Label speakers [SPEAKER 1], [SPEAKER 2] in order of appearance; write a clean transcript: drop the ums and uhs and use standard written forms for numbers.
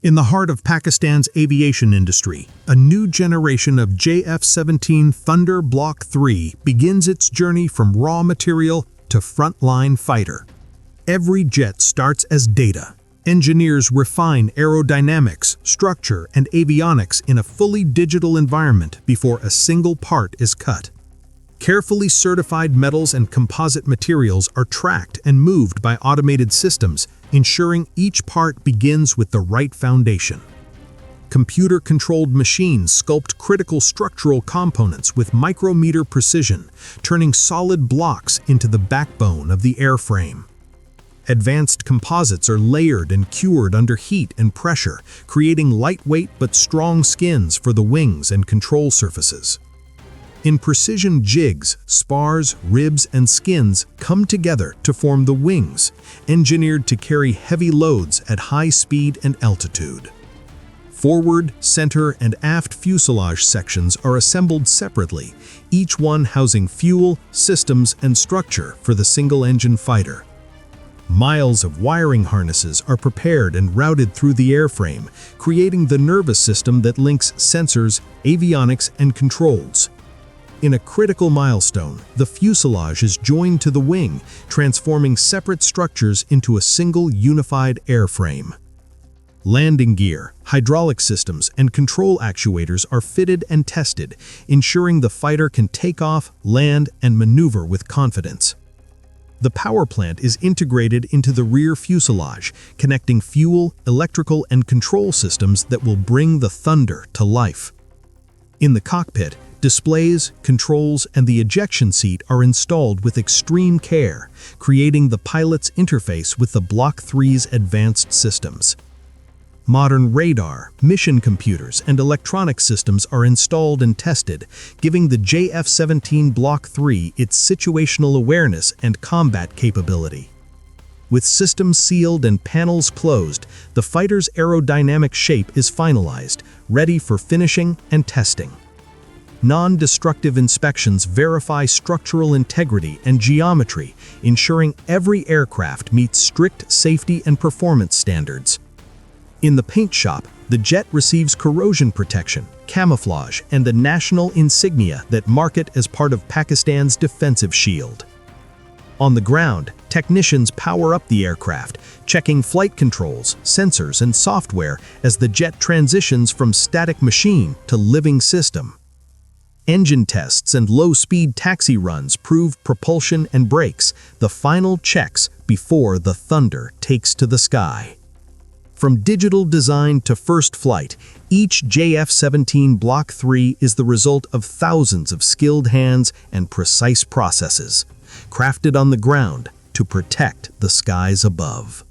[SPEAKER 1] In the heart of Pakistan's aviation industry, a new generation of JF-17 Thunder Block 3 begins its journey from raw material to frontline fighter. Every jet starts as data. Engineers refine aerodynamics, structure, and avionics in a fully digital environment before a single part is cut. Carefully certified metals and composite materials are tracked and moved by automated systems, ensuring each part begins with the right foundation. Computer-controlled machines sculpt critical structural components with micrometer precision, turning solid blocks into the backbone of the airframe. Advanced composites are layered and cured under heat and pressure, creating lightweight but strong skins for the wings and control surfaces. In precision jigs, spars, ribs, and skins come together to form the wings, engineered to carry heavy loads at high speed and altitude. Forward, center, and aft fuselage sections are assembled separately, each one housing fuel, systems, and structure for the single-engine fighter. Miles of wiring harnesses are prepared and routed through the airframe, creating the nervous system that links sensors, avionics, and controls. In a critical milestone, the fuselage is joined to the wing, transforming separate structures into a single unified airframe. Landing gear, hydraulic systems, and control actuators are fitted and tested, ensuring the fighter can take off, land, and maneuver with confidence. The powerplant is integrated into the rear fuselage, connecting fuel, electrical, and control systems that will bring the Thunder to life. In the cockpit, displays, controls, and the ejection seat are installed with extreme care, creating the pilot's interface with the Block 3's advanced systems. Modern radar, mission computers, and electronic systems are installed and tested, giving the JF-17 Block 3 its situational awareness and combat capability. With systems sealed and panels closed, the fighter's aerodynamic shape is finalized, ready for finishing and testing. Non-destructive inspections verify structural integrity and geometry, ensuring every aircraft meets strict safety and performance standards. In the paint shop, the jet receives corrosion protection, camouflage, and the national insignia that mark it as part of Pakistan's defensive shield. On the ground, technicians power up the aircraft, checking flight controls, sensors, and software as the jet transitions from static machine to living system. Engine tests and low-speed taxi runs prove propulsion and brakes, the final checks before the Thunder takes to the sky. From digital design to first flight, each JF-17 Block 3 is the result of thousands of skilled hands and precise processes, crafted on the ground to protect the skies above.